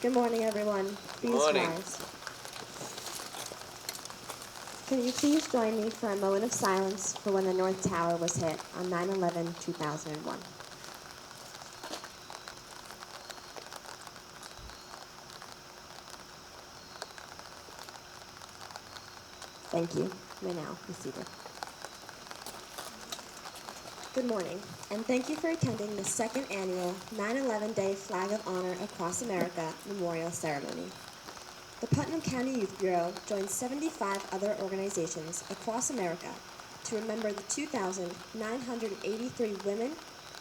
Good morning, everyone. Please Morning. rise. Can you please join me for a moment of silence for when the North Tower was hit on 9/11/2001? Thank you. You may now be seated. Good morning, and thank you for attending the second annual 9/11 Day Flag of Honor Across America Memorial Ceremony. The Putnam County Youth Bureau joins 75 other organizations across America to remember the 2,983 women,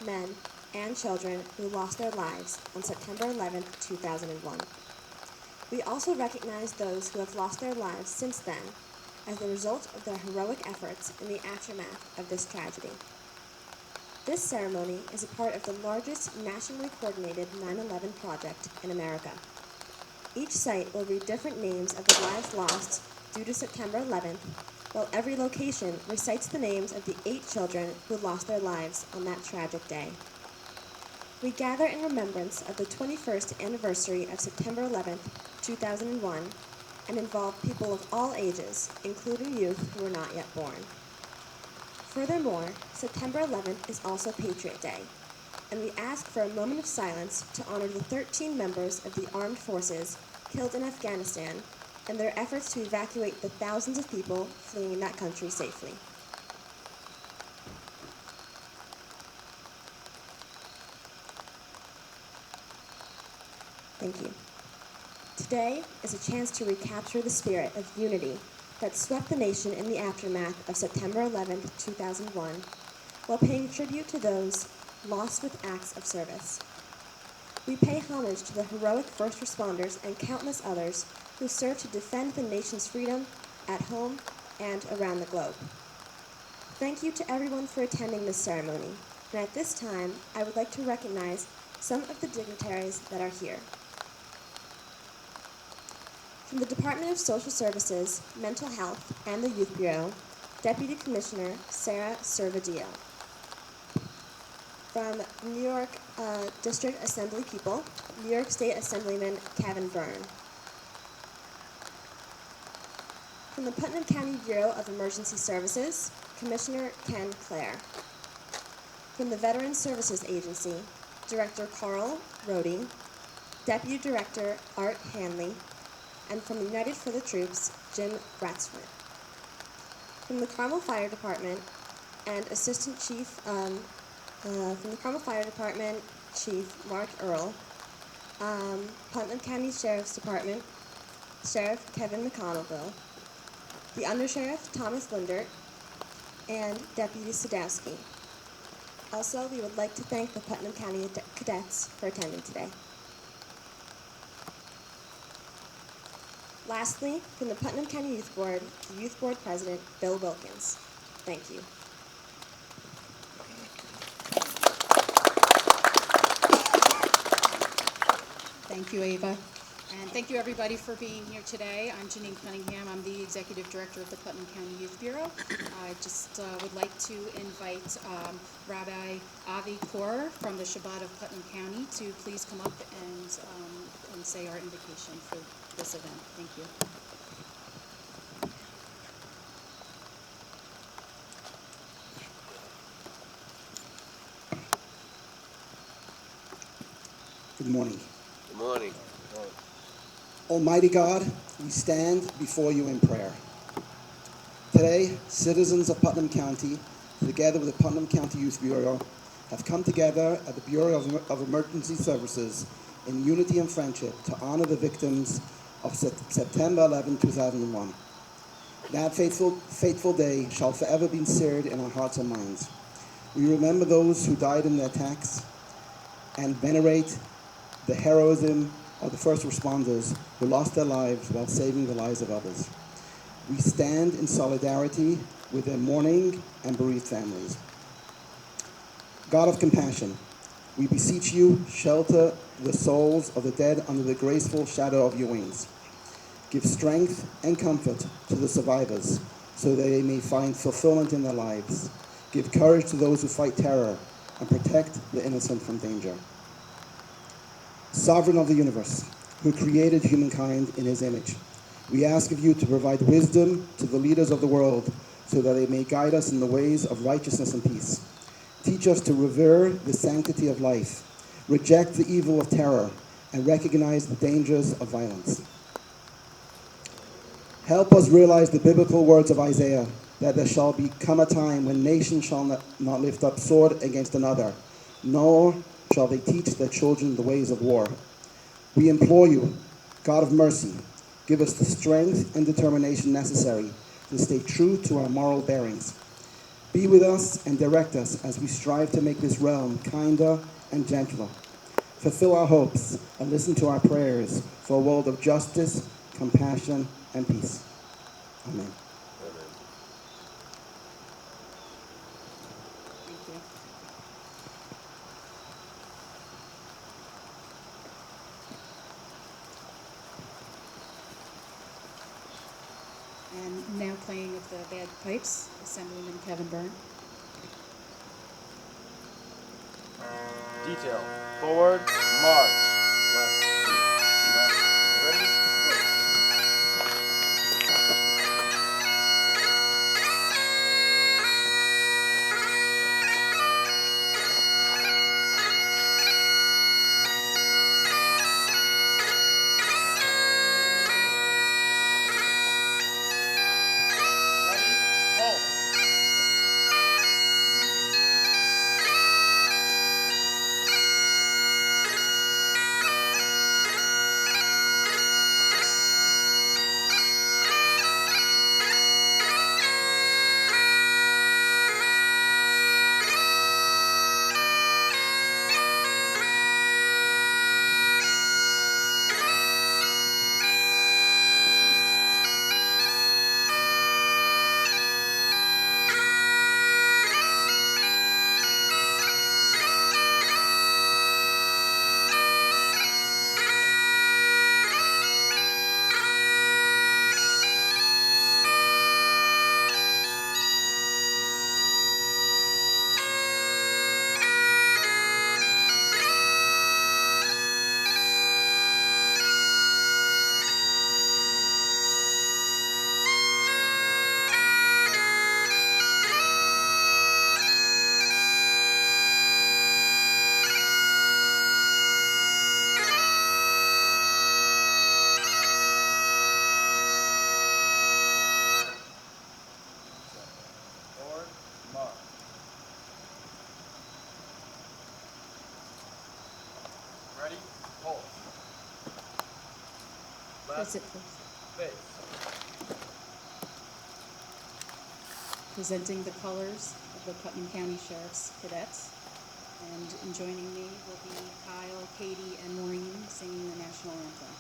men, and children who lost their lives on September 11, 2001. We also recognize those who have lost their lives since then as the result of their heroic efforts in the aftermath of this tragedy. This ceremony is a part of the largest nationally coordinated 9/11 project in America. Each site will read different names of the lives lost due to September 11th, while every location recites the names of the 8 children who lost their lives on that tragic day. We gather in remembrance of the 21st anniversary of September 11th, 2001, and involve people of all ages, including youth who were not yet born. Furthermore, September 11th is also Patriot Day, and we ask for a moment of silence to honor the 13 members of the armed forces killed in Afghanistan and their efforts to evacuate the thousands of people fleeing that country safely. Thank you. Today is a chance to recapture the spirit of unity that swept the nation in the aftermath of September 11th, 2001, while paying tribute to those lost with acts of service. We pay homage to the heroic first responders and countless others who serve to defend the nation's freedom at home and around the globe. Thank you to everyone for attending this ceremony, and at this time, I would like to recognize some of the dignitaries that are here. From the Department of Social Services, Mental Health, and the Youth Bureau, Deputy Commissioner Sarah Servadio. From New York District Assembly people, New York State Assemblyman Kevin Byrne. From the Putnam County Bureau of Emergency Services, Commissioner Ken Clare. From the Veteran Services Agency, Director Carl Rohde, Deputy Director Art Hanley, and from United for the Troops, Jim Bratsford. From the Carmel Fire Department and Assistant Chief, from the Carmel Fire Department, Chief Mark Earl, Putnam County Sheriff's Department, Sheriff Kevin McConnellville, the Undersheriff Thomas Lindert, and Deputy Sadowski. Also, we would like to thank the Putnam County Cadets for attending today. Lastly, from the Putnam County Youth Board, the Youth Board President, Bill Wilkins. Thank you. Thank you, Ava. And thank you, everybody, for being here today. I'm Janine Cunningham. I'm the Executive Director of the Putnam County Youth Bureau. I just would like to invite Rabbi Avi Korer from the Shabbat of Putnam County to please come up and say our invocation for this event. Thank you. Good morning. Good morning. Almighty God, we stand before you in prayer. Today, citizens of Putnam County, together with the Putnam County Youth Bureau, have come together at the Bureau of Emergency Services in unity and friendship to honor the victims of September 11, 2001. That fateful day shall forever be seared in our hearts and minds. We remember those who died in the attacks and venerate the heroism of the first responders who lost their lives while saving the lives of others. We stand in solidarity with their mourning and bereaved families. God of compassion, we beseech you, shelter the souls of the dead under the graceful shadow of your wings. Give strength and comfort to the survivors so that they may find fulfillment in their lives. Give courage to those who fight terror and protect the innocent from danger. Sovereign of the universe, who created humankind in his image. We ask of you to provide wisdom to the leaders of the world so that they may guide us in the ways of righteousness and peace. Teach us to revere the sanctity of life, reject the evil of terror, and recognize the dangers of violence. Help us realize the biblical words of Isaiah, that there shall become a time when nation shall not lift up sword against another, nor shall they teach their children the ways of war. We implore you, God of mercy, give us the strength and determination necessary to stay true to our moral bearings. Be with us and direct us as we strive to make this realm kinder and gentler. Fulfill our hopes and listen to our prayers for a world of justice, compassion, and peace. Amen. Thank you. And now playing of the bagpipes, Assemblyman Kevin Byrne. Detail. Forward, march. Left, left. Ready, go. Ready, halt. Forward, march. Ready, hold. Press Left, it, please. face. Presenting the colors of the Putnam County Sheriff's Cadets. And joining me will be Kyle, Katie, and Maureen singing the national anthem.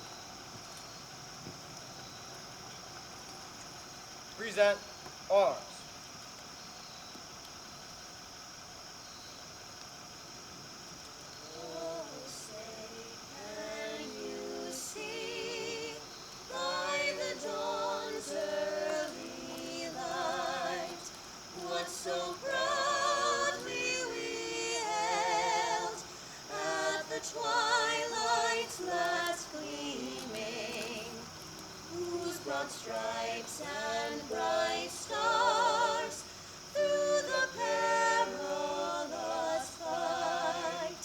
Present arms. By the dawn's early light, what so proudly we hailed at the twilight's last gleaming, whose broad stripes and bright stars through the perilous fight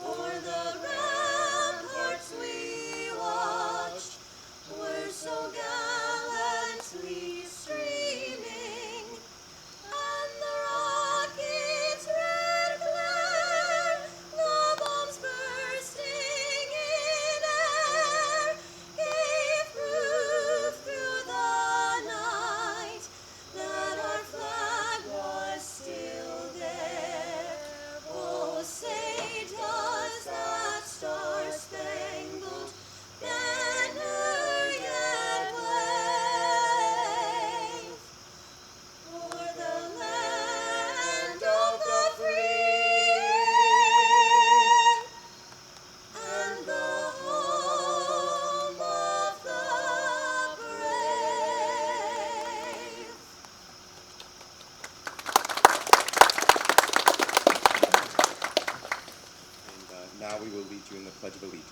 o'er the ramparts we watched were so gallantly streaming, and the rocket's red glare, the bombs bursting in air, gave proof through the night that our flag was still there. Oh, say does that star-spangled banner yet wave o'er the land of the free and the home of the brave? And now we will lead you in the Pledge of Allegiance.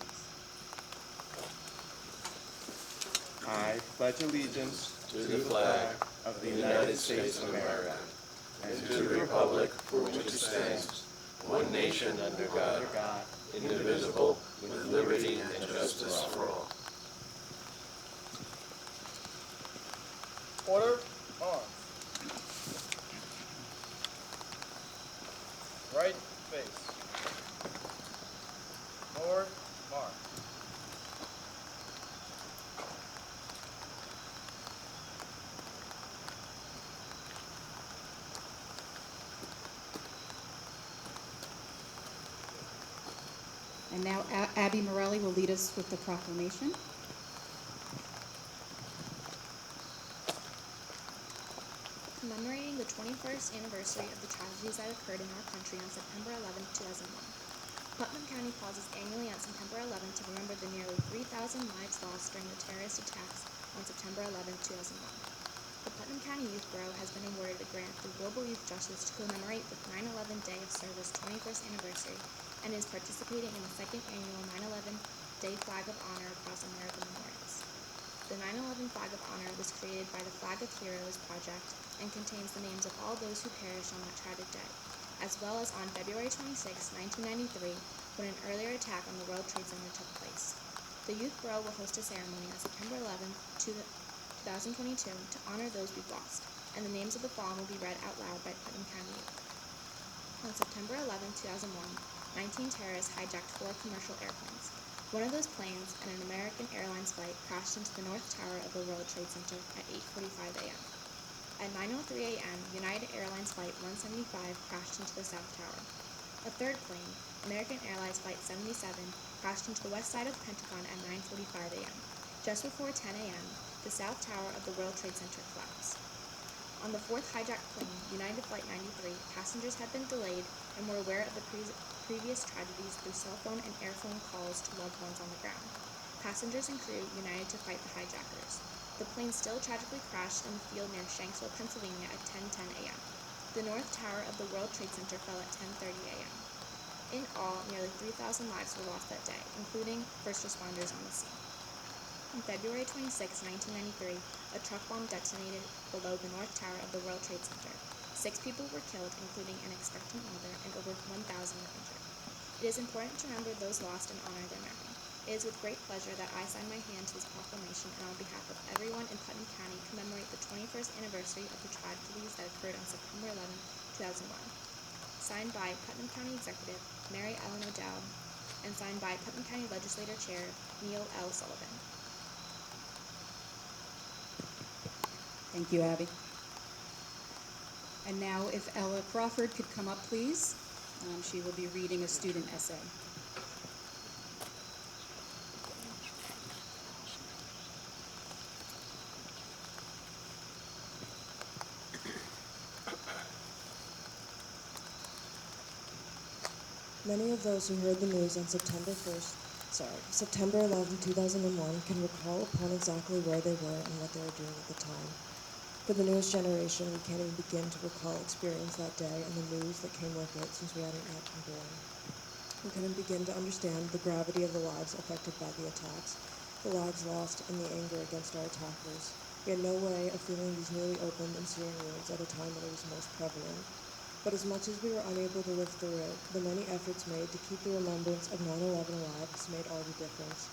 I pledge allegiance to the flag of the United States of America and to the republic for which it stands, one nation under God, indivisible, with liberty and justice for all. Order, arms. Right face. Forward, march. And now Abby Morelli will lead us with the proclamation. Commemorating the 21st anniversary of the tragedies that occurred in our country on September 11, 2001. Putnam County pauses annually on September 11 to remember the nearly 3,000 lives lost during the terrorist attacks on September 11, 2001. The Putnam County Youth Bureau has been awarded a grant through Global Youth Justice to commemorate the 9/11 Day of Service 21st anniversary and is participating in the second annual 9/11 Day Flag of Honor across American memorials. The 9/11 Flag of Honor was created by the Flag of Heroes project and contains the names of all those who perished on that tragic day, as well as on February 26, 1993, when an earlier attack on the World Trade Center took place. The Youth Bureau will host a ceremony on September 11, 2022 to honor those we've lost, and the names of the fallen will be read out loud by Putnam County Youth. On September 11, 2001, 19 terrorists hijacked 4 commercial airplanes. One of those planes, an American Airlines flight, crashed into the North Tower of the World Trade Center at 8:45 a.m. At 9:03 a.m., United Airlines Flight 175 crashed into the South Tower. A third plane, American Airlines Flight 77, crashed into the west side of the Pentagon at 9:45 a.m. Just before 10 a.m., the South Tower of the World Trade Center collapsed. On the fourth hijacked plane, United Flight 93, passengers had been delayed and were aware of the previous tragedies through cell phone and airphone calls to loved ones on the ground. Passengers and crew united to fight the hijackers. The plane still tragically crashed in the field near Shanksville, Pennsylvania at 10:10 a.m. The North Tower of the World Trade Center fell at 10:30 a.m. In all, nearly 3,000 lives were lost that day, including first responders on the scene. On February 26, 1993, a truck bomb detonated below the North Tower of the World Trade Center. 6 people were killed, including an expectant mother, and over 1,000 were injured. It is important to remember those lost and honor their memory. It is with great pleasure that I sign my hand to this proclamation and on behalf of everyone in Putnam County commemorate the 21st anniversary of the tragedies that occurred on September 11, 2001. Signed by Putnam County Executive Mary Ellen O'Dowd and signed by Putnam County Legislator Chair Neil L. Sullivan. Thank you, Abby. And now if Ella Crawford could come up, please. She will be reading a student essay. Many of those who heard the news on September 11, 2001 can recall upon exactly where they were and what they were doing at the time. For the newest generation, we can't even begin to recall experience that day and the news that came with it since we hadn't yet been born. We couldn't begin to understand the gravity of the lives affected by the attacks, the lives lost, and the anger against our attackers. We had no way of feeling these newly opened and searing wounds at a time when it was most prevalent. But as much as we were unable to live through it, the many efforts made to keep the remembrance of 9/11 alive has made all the difference.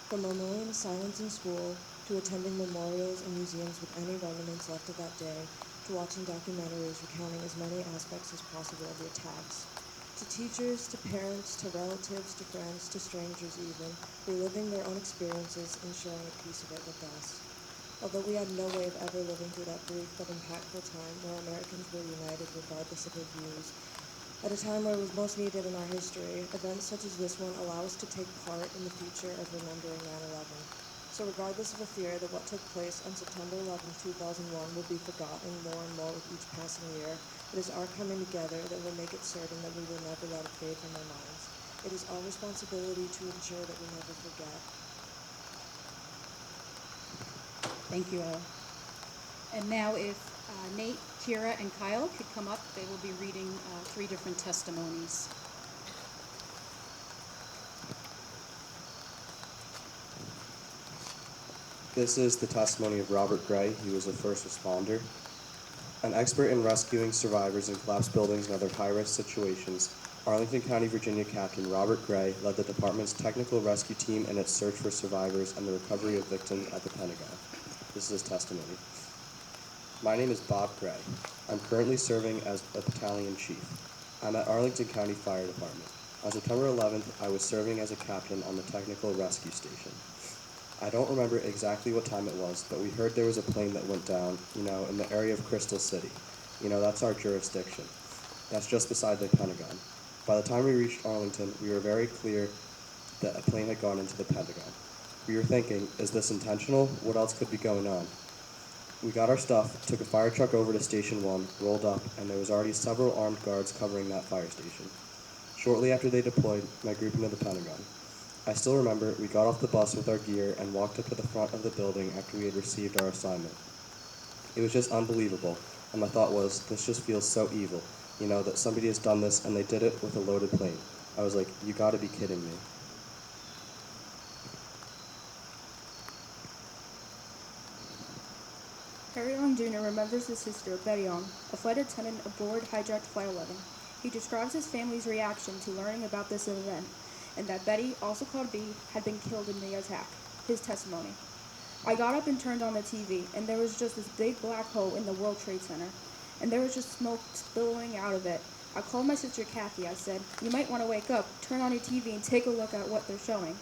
From murmuring silence in school, to attending memorials and museums with any remnants left of that day, to watching documentaries recounting as many aspects as possible of the attacks. To teachers, to parents, to relatives, to friends, to strangers even, reliving their own experiences and sharing a piece of it with us. Although we had no way of ever living through that brief but impactful time where Americans were united regardless of their views, at a time where it was most needed in our history, events such as this one allow us to take part in the future of remembering 9/11. So regardless of a fear that what took place on September 11, 2001 will be forgotten more and more with each passing year, it is our coming together that will make it certain that we will never let it fade from our minds. It is our responsibility to ensure that we never forget. Thank you, Ella. And now if Nate, Kira, and Kyle could come up, they will be reading 3 different testimonies. This is the testimony of Robert Gray. He was a first responder. An expert in rescuing survivors in collapsed buildings and other high-risk situations, Arlington County, Virginia Captain Robert Gray led the department's technical rescue team in its search for survivors and the recovery of victims at the Pentagon. This is his testimony. My name is Bob Gray. I'm currently serving as a battalion chief. I'm at Arlington County Fire Department. On September 11th, I was serving as a captain on the technical rescue station. I don't remember exactly what time it was, but we heard there was a plane that went down, in the area of Crystal City. That's our jurisdiction. That's just beside the Pentagon. By the time we reached Arlington, we were very clear that a plane had gone into the Pentagon. We were thinking, is this intentional? What else could be going on? We got our stuff, took a fire truck over to Station 1, rolled up, and there was already several armed guards covering that fire station. Shortly after they deployed my group into the Pentagon. I still remember we got off the bus with our gear and walked up to the front of the building after we had received our assignment. It was just unbelievable, and my thought was, this just feels so evil, that somebody has done this and they did it with a loaded plane. I was like, you gotta be kidding me. Harry Young Jr. remembers his sister, Betty Young, a flight attendant aboard hijacked Flight 11. He describes his family's reaction to learning about this event, and that Betty, also called B, had been killed in the attack. His testimony. I got up and turned on the TV, and there was just this big black hole in the World Trade Center, and there was just smoke spillowing out of it. I called my sister Kathy. I said, you might want to wake up, turn on your TV, and take a look at what they're showing.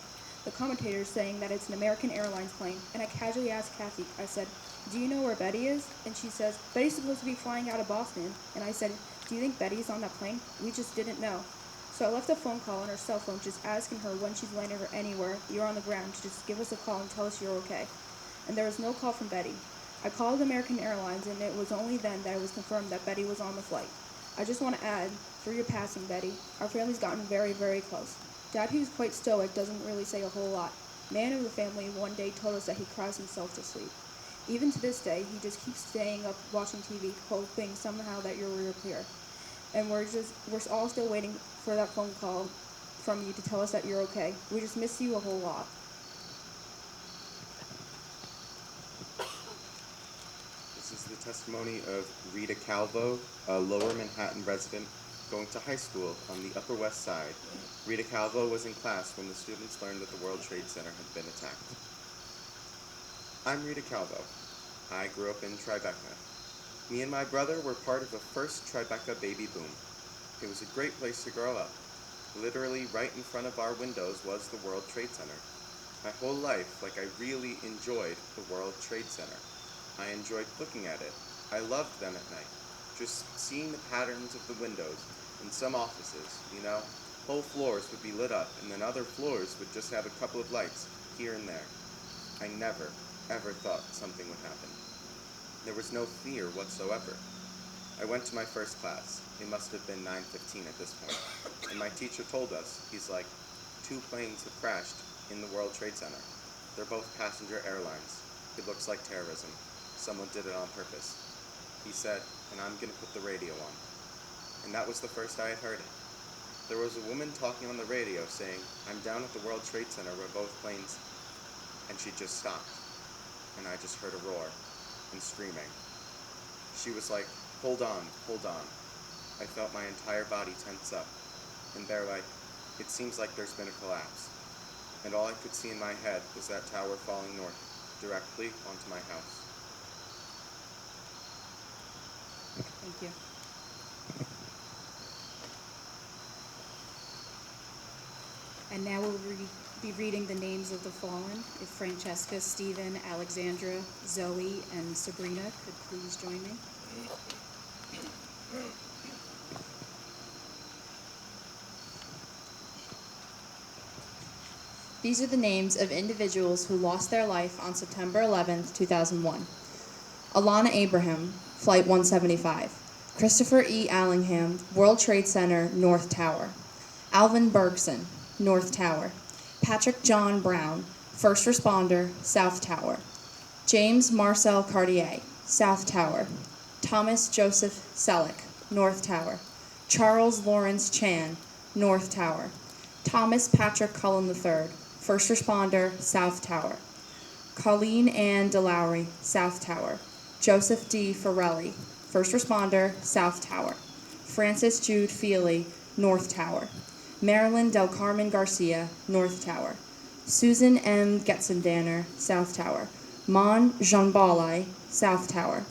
The commentator is saying that it's an American Airlines plane, and I casually asked Kathy, I said, do you know where Betty is? And she says, Betty's supposed to be flying out of Boston. And I said, do you think Betty's on that plane? We just didn't know. So I left a phone call on her cell phone just asking her when she's landed or anywhere you're on the ground to just give us a call and tell us you're okay. And there was no call from Betty. I called American Airlines, and it was only then that it was confirmed that Betty was on the flight. I just want to add, through your passing, Betty, our family's gotten very, very close. Dad, who's quite stoic, doesn't really say a whole lot. Man of the family one day told us that he cries himself to sleep. Even to this day, he just keeps staying up watching TV, hoping somehow that you're real clear. And we're all still waiting for that phone call from you to tell us that you're okay. We just miss you a whole lot. This is the testimony of Rita Calvo, a Lower Manhattan resident going to high school on the Upper West Side. Rita Calvo was in class when the students learned that the World Trade Center had been attacked. I'm Rita Calvo. I grew up in Tribeca. Me and my brother were part of the first Tribeca baby boom. It was a great place to grow up. Literally right in front of our windows was the World Trade Center. My whole life, I really enjoyed the World Trade Center. I enjoyed looking at it. I loved them at night. Just seeing the patterns of the windows in some offices, whole floors would be lit up, and then other floors would just have a couple of lights here and there. I never, ever thought something would happen. There was no fear whatsoever. I went to my first class. It must have been 9:15 at this point. And my teacher told us, he's like, 2 planes have crashed in the World Trade Center. They're both passenger airlines. It looks like terrorism. Someone did it on purpose. He said, and I'm going to put the radio on. And that was the first I had heard it. There was a woman talking on the radio saying, I'm down at the World Trade Center where both planes, and she just stopped. And I just heard a roar and screaming. She was like, hold on, hold on. I felt my entire body tense up. And they're like, it seems like there's been a collapse. And all I could see in my head was that tower falling north, directly onto my house. Thank you. And now we'll be reading the names of the fallen. If Francesca, Stephen, Alexandra, Zoe, and Sabrina could please join me. These are the names of individuals who lost their life on September 11, 2001. Alana Abraham, Flight 175. Christopher E. Allingham, World Trade Center, North Tower. Alvin Bergson, North Tower. Patrick John Brown, First Responder, South Tower. James Marcel Cartier, South Tower. Thomas Joseph Selleck, North Tower. Charles Lawrence Chan, North Tower. Thomas Patrick Cullen III, First Responder, South Tower. Colleen Ann DeLowry, South Tower. Joseph D. Farrelly, first responder, South Tower. Francis Jude Feely, North Tower. Marilyn Del Carmen Garcia, North Tower. Susan M. Getzendanner, South Tower. Mon Jeanbalai, South Tower.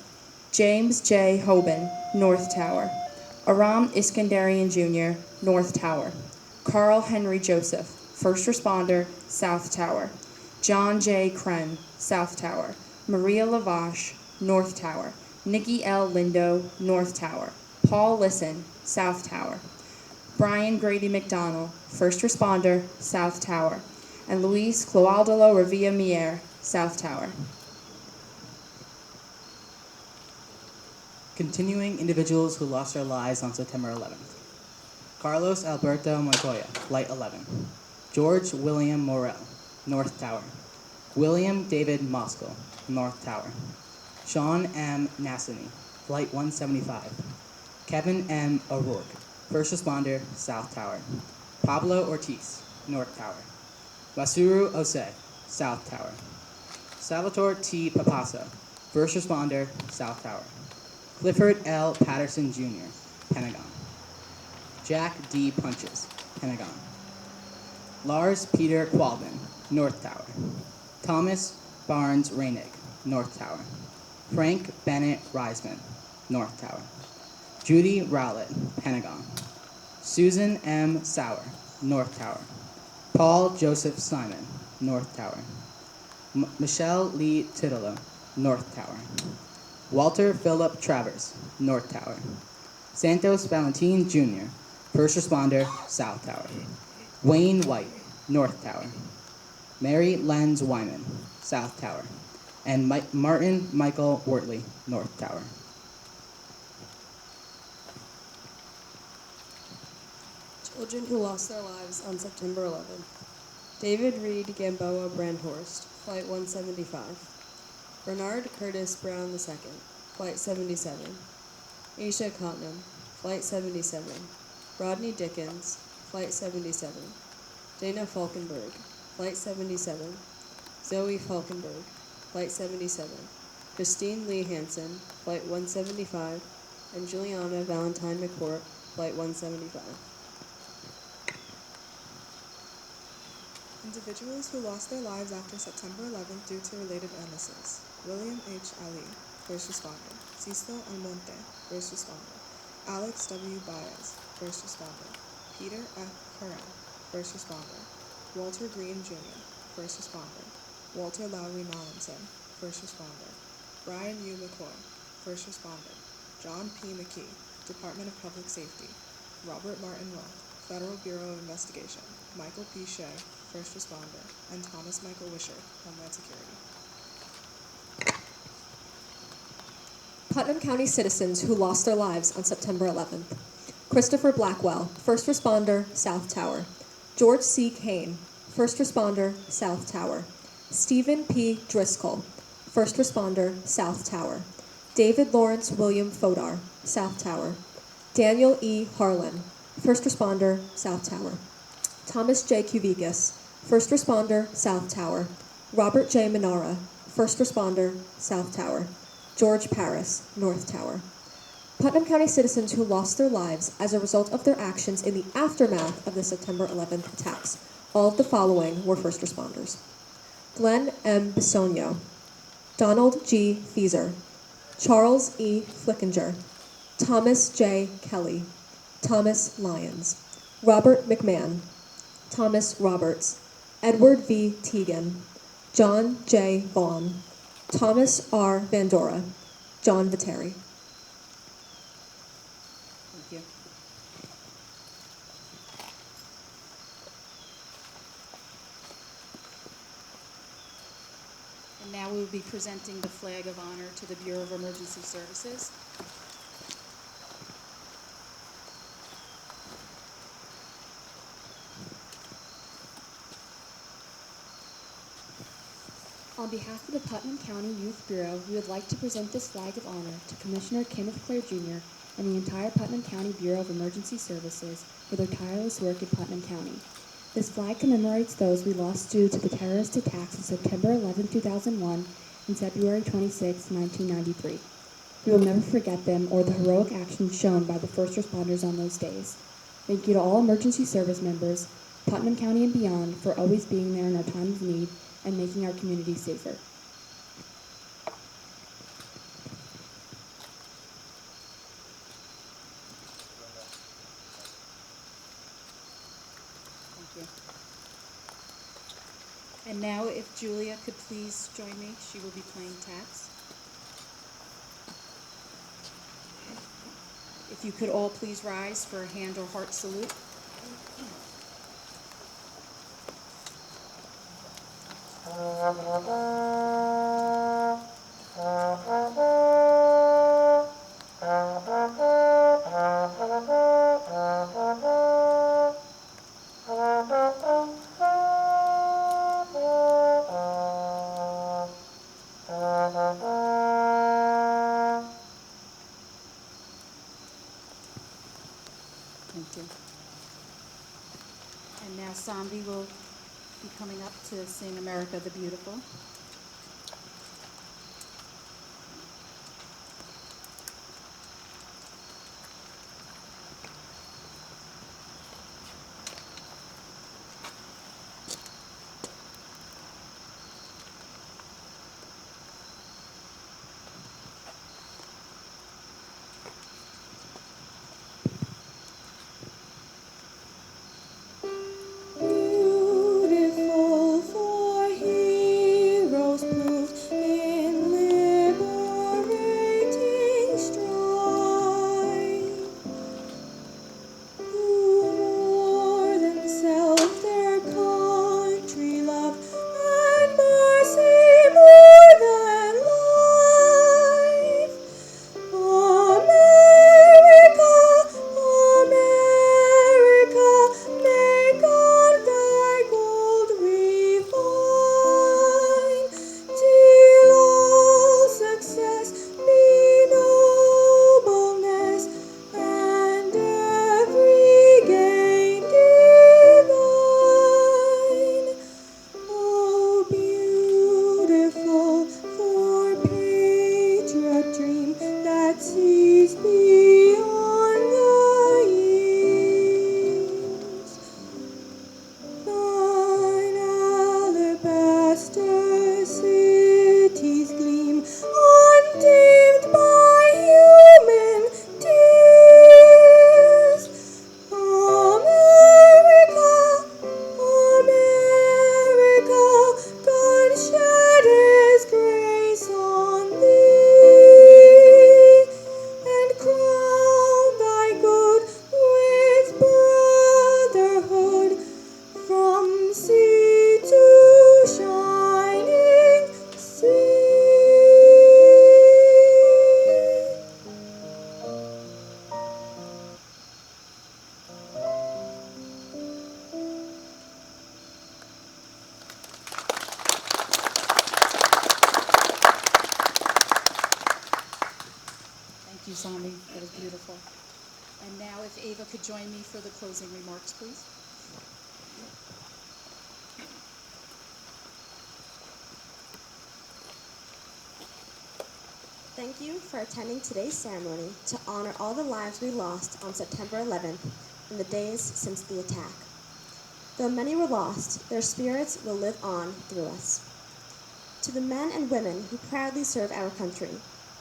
James J. Hoban, North Tower. Aram Iskandarian Jr., North Tower. Carl Henry Joseph, first responder, South Tower. John J. Kren, South Tower. Maria Lavash, North Tower. Nikki L. Lindo, North Tower. Paul Lisson, South Tower. Brian Grady McDonald, first responder, South Tower. And Luis Cloaldolo Revilla Mier, South Tower. Continuing individuals who lost their lives on September 11th. Carlos Alberto Montoya, Flight 11. George William Morel, North Tower. William David Moskal, North Tower. Sean M. Nassany, Flight 175. Kevin M. O'Rourke, first responder, South Tower. Pablo Ortiz, North Tower. Masuru Ose, South Tower. Salvatore T. Papasso, first responder, South Tower. Clifford L. Patterson Jr., Pentagon. Jack D. Punches, Pentagon. Lars Peter Qualden, North Tower. Thomas Barnes Reinig, North Tower. Frank Bennett Reisman, North Tower. Judy Rowlett, Pentagon. Susan M. Sauer, North Tower. Paul Joseph Simon, North Tower. Michelle Lee Titolo, North Tower. Walter Philip Travers, North Tower. Santos Valentin Jr., first responder, South Tower. Wayne White, North Tower. Mary Lenz Wyman, South Tower. And Martin Michael Wortley, North Tower. Children who lost their lives on September 11th. David Reed Gamboa Brandhorst, Flight 175. Bernard Curtis Brown II, Flight 77. Aisha Cotnam, Flight 77. Rodney Dickens, Flight 77. Dana Falkenberg, Flight 77. Zoe Falkenberg, Flight 77. Christine Lee Hansen, Flight 175. And Juliana Valentine McCourt, Flight 175. Individuals who lost their lives after September 11th due to related illnesses. William H. Ali, first responder. Cecil Almonte, first responder. Alex W. Baez, first responder. Peter F. Curran, first responder. Walter Green Jr., first responder. Walter Lowry Mallinson, first responder. Brian U. McCoy, first responder. John P. McKee, Department of Public Safety. Robert Martin Roth, Federal Bureau of Investigation. Michael P. Shea, first responder. And Thomas Michael Wisher, Homeland Security. Putnam County citizens who lost their lives on September 11th. Christopher Blackwell, first responder, South Tower. George C. Kane, first responder, South Tower. Stephen P. Driscoll, first responder, South Tower. David Lawrence William Fodar, South Tower. Daniel E. Harlan, first responder, South Tower. Thomas J. Kuvickas, first responder, South Tower. Robert J. Minara, first responder, South Tower. George Paris, North Tower. Putnam County citizens who lost their lives as a result of their actions in the aftermath of the September 11th attacks. All of the following were first responders. Glenn M. Bisogno, Donald G. Fieser, Charles E. Flickinger, Thomas J. Kelly, Thomas Lyons, Robert McMahon, Thomas Roberts, Edward V. Teagan, John J. Vaughn, Thomas R. Vandora, John Viteri. Thank you. And now we will be presenting the flag of honor to the Bureau of Emergency Services. On behalf of the Putnam County Youth Bureau, we would like to present this flag of honor to Commissioner Kenneth Clare Jr. and the entire Putnam County Bureau of Emergency Services for their tireless work in Putnam County. This flag commemorates those we lost due to the terrorist attacks of September 11, 2001 and February 26, 1993. We will never forget them or the heroic actions shown by the first responders on those days. Thank you to all emergency service members, Putnam County and beyond, for always being there in our time of need and making our community safer. Thank you. And now, if Julia could please join me, she will be playing taps. If you could all please rise for a hand or heart salute. Thank you. And now Sambi will be coming up to sing America the Beautiful. Beautiful for heroes proved in liberating strife, who more than self their country love and mercy more than life. America, America, may God thy gold refine, till all success be nobleness, and every gain divine. Oh, beautiful for patriot dream that sees beyond the years. Thine alabaster cities gleam, undimmed by human tears. America, America, God shed His grace on thee, and crown thy good with brotherhood from sea to shining sea. Thank you, Sambi. That was beautiful. And now, if Ava could join me for the closing remarks, please. Thank you for attending today's ceremony to honor all the lives we lost on September 11th and the days since the attack. Though many were lost, their spirits will live on through us. To the men and women who proudly serve our country,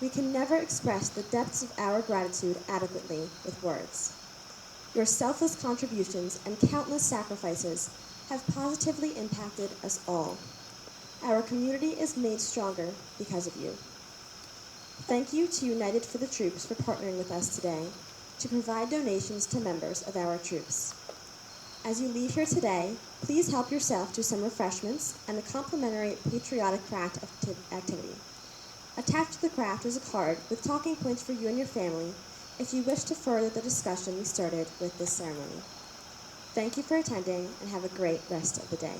we can never express the depths of our gratitude adequately with words. Your selfless contributions and countless sacrifices have positively impacted us all. Our community is made stronger because of you. Thank you to United for the Troops for partnering with us today to provide donations to members of our troops. As you leave here today, please help yourself to some refreshments and a complimentary patriotic craft activity. Attached to the craft is a card with talking points for you and your family if you wish to further the discussion we started with this ceremony. Thank you for attending and have a great rest of the day.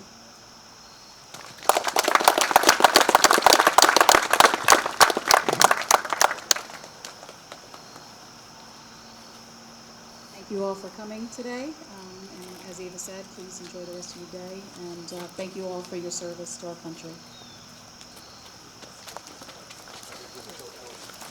Thank you all for coming today. And as as Ava said, please enjoy the rest of your day, and thank you all for your service to our country.